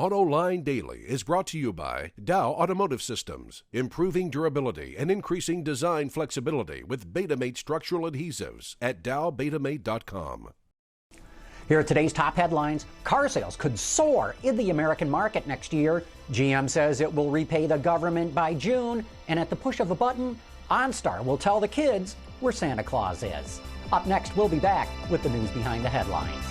Autoline Daily is brought to you by Dow Automotive Systems, improving durability and increasing design flexibility with Betamate structural adhesives at dowbetamate.com. Here are today's top headlines. Car sales could soar in the American market next year. GM says it will repay the government by June. And at the push of a button, OnStar will tell the kids where Santa Claus is. Up next, we'll be back with the news behind the headlines.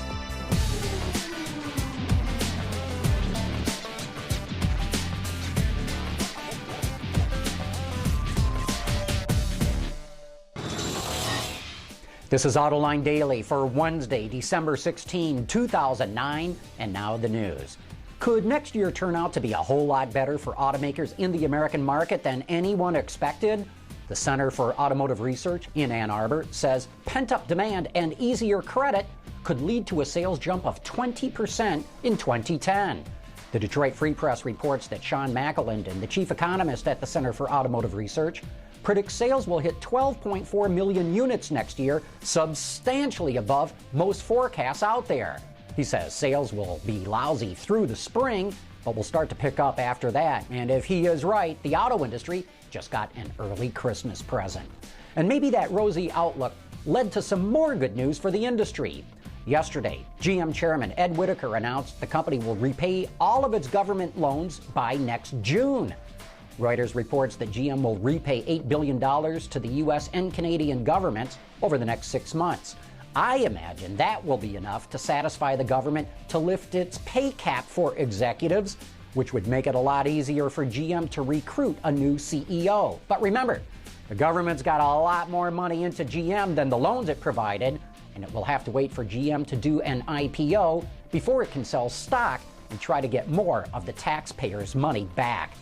This is Autoline Daily for Wednesday, December 16, 2009, and now the news. Could next year turn out to be a whole lot better for automakers in the American market than anyone expected? The Center for Automotive Research in Ann Arbor says pent-up demand and easier credit could lead to a sales jump of 20% in 2010. The Detroit Free Press reports that Sean McElroy, the chief economist at the Center for Automotive Research, predicts sales will hit 12.4 million units next year, substantially above most forecasts out there. He says sales will be lousy through the spring, but will start to pick up after that. And if he is right, the auto industry just got an early Christmas present. And maybe that rosy outlook led to some more good news for the industry. Yesterday, GM chairman Ed Whitacre announced the company will repay all of its government loans by next June. Reuters reports that GM will repay $8 billion to the U.S. and Canadian governments over the next 6 months. I imagine that will be enough to satisfy the government to lift its pay cap for executives, which would make it a lot easier for GM to recruit a new CEO. But remember, the government's got a lot more money into GM than the loans it provided, and it will have to wait for GM to do an IPO before it can sell stock and try to get more of the taxpayers' money back.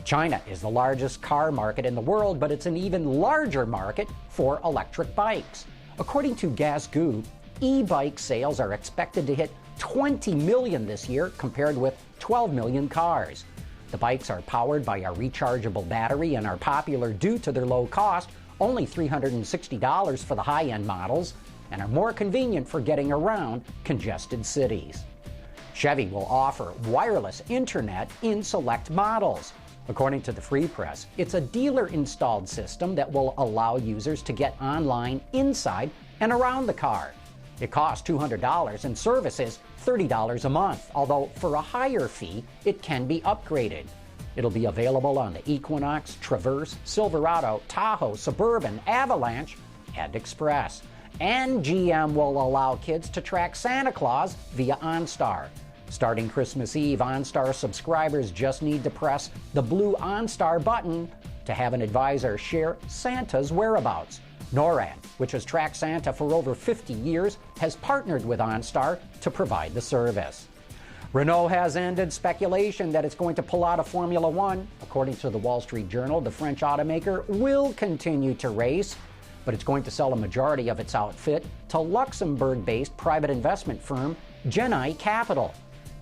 China is the largest car market in the world, but it's an even larger market for electric bikes. According to Gasgoo, e-bike sales are expected to hit 20 million this year compared with 12 million cars. The bikes are powered by a rechargeable battery and are popular due to their low cost, only $360 for the high-end models, and are more convenient for getting around congested cities. Chevy will offer wireless internet in select models. According to the Free Press, it's a dealer-installed system that will allow users to get online inside and around the car. It costs $200 and service is $30 a month, although for a higher fee, it can be upgraded. It'll be available on the Equinox, Traverse, Silverado, Tahoe, Suburban, Avalanche, and Express. And GM will allow kids to track Santa Claus via OnStar. Starting Christmas Eve, OnStar subscribers just need to press the blue OnStar button to have an advisor share Santa's whereabouts. NORAD, which has tracked Santa for over 50 years, has partnered with OnStar to provide the service. Renault has ended speculation that it's going to pull out of Formula One. According to the Wall Street Journal, the French automaker will continue to race, but it's going to sell a majority of its outfit to Luxembourg-based private investment firm Genii Capital.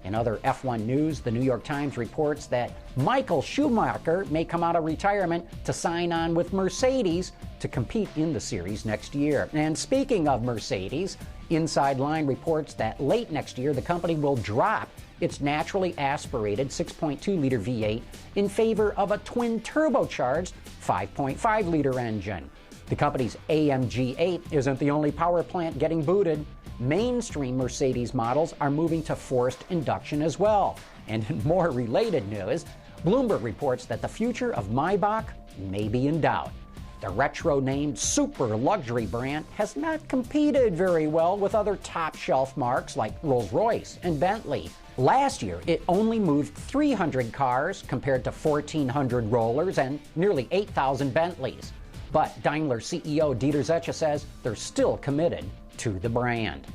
In other F1 news, the New York Times reports that Michael Schumacher may come out of retirement to sign on with Mercedes to compete in the series next year. And speaking of Mercedes, Inside Line reports that late next year the company will drop its naturally aspirated 6.2-liter V8 in favor of a twin-turbocharged 5.5-liter engine. The company's AMG 8 isn't the only power plant getting booted. Mainstream Mercedes models are moving to forced induction as well. And in more related news, Bloomberg reports that the future of Maybach may be in doubt. The retro-named super luxury brand has not competed very well with other top-shelf marques like Rolls-Royce and Bentley. Last year, it only moved 300 cars compared to 1,400 Rollers and nearly 8,000 Bentleys. But Daimler CEO Dieter Zetsche says they're still committed to the brand.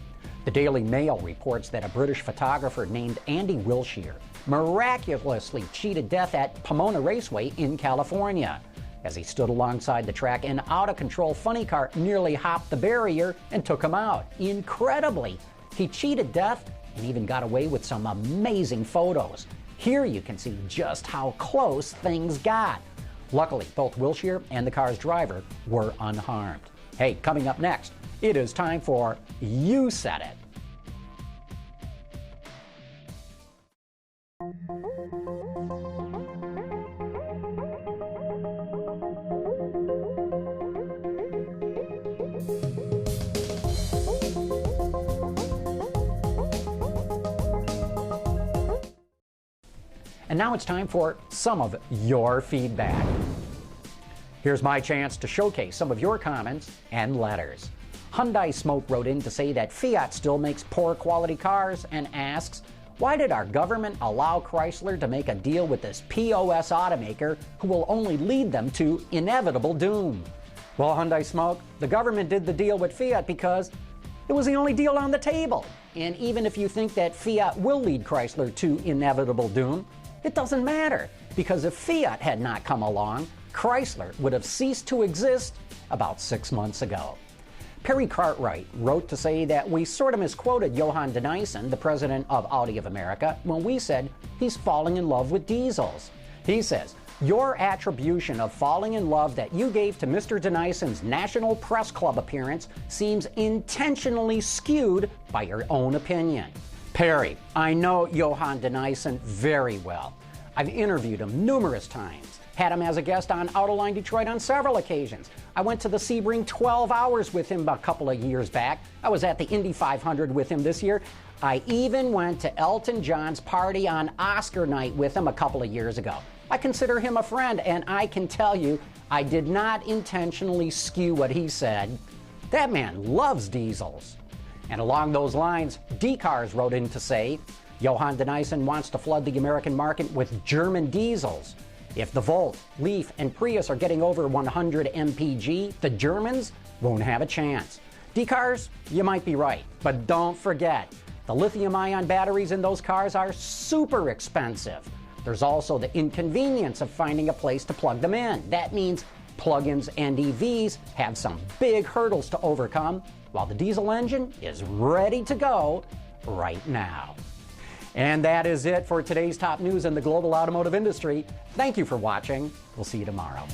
The Daily Mail reports that a British photographer named Andy Wilshire miraculously cheated death at Pomona Raceway in California. As he stood alongside the track, an out-of-control funny car nearly hopped the barrier and took him out. Incredibly, he cheated death and even got away with some amazing photos. Here you can see just how close things got. Luckily, both Wilshire and the car's driver were unharmed. Hey, coming up next, it is time for You Said It. And now it's time for some of your feedback. Here's my chance to showcase some of your comments and letters. Hyundai Smoke wrote in to say that Fiat still makes poor quality cars and asks, why did our government allow Chrysler to make a deal with this POS automaker who will only lead them to inevitable doom? Well, Hyundai Smoke, the government did the deal with Fiat because it was the only deal on the table. And even if you think that Fiat will lead Chrysler to inevitable doom, it doesn't matter, because if Fiat had not come along, Chrysler would have ceased to exist about 6 months ago. Perry Cartwright wrote to say that we sort of misquoted Johan de Nysschen, the president of Audi of America, when we said he's falling in love with diesels. He says, your attribution of falling in love that you gave to Mr. de Nysson's National Press Club appearance seems intentionally skewed by your own opinion. Perry, I know Johan de Nyssen very well. I've interviewed him numerous times, had him as a guest on Autoline Detroit on several occasions. I went to the Sebring 12 hours with him a couple of years back. I was at the Indy 500 with him this year. I even went to Elton John's party on Oscar night with him a couple of years ago. I consider him a friend, and I can tell you, I did not intentionally skew what he said. That man loves diesels. And along those lines, D-Cars wrote in to say, Johan de Nyssen wants to flood the American market with German diesels. If the Volt, Leaf, and Prius are getting over 100 mpg, the Germans won't have a chance. D-Cars, you might be right, but don't forget, the lithium-ion batteries in those cars are super expensive. There's also the inconvenience of finding a place to plug them in. That means plug-ins and EVs have some big hurdles to overcome, while the diesel engine is ready to go right now. And that is it for today's top news in the global automotive industry. Thank you for watching. We'll see you tomorrow.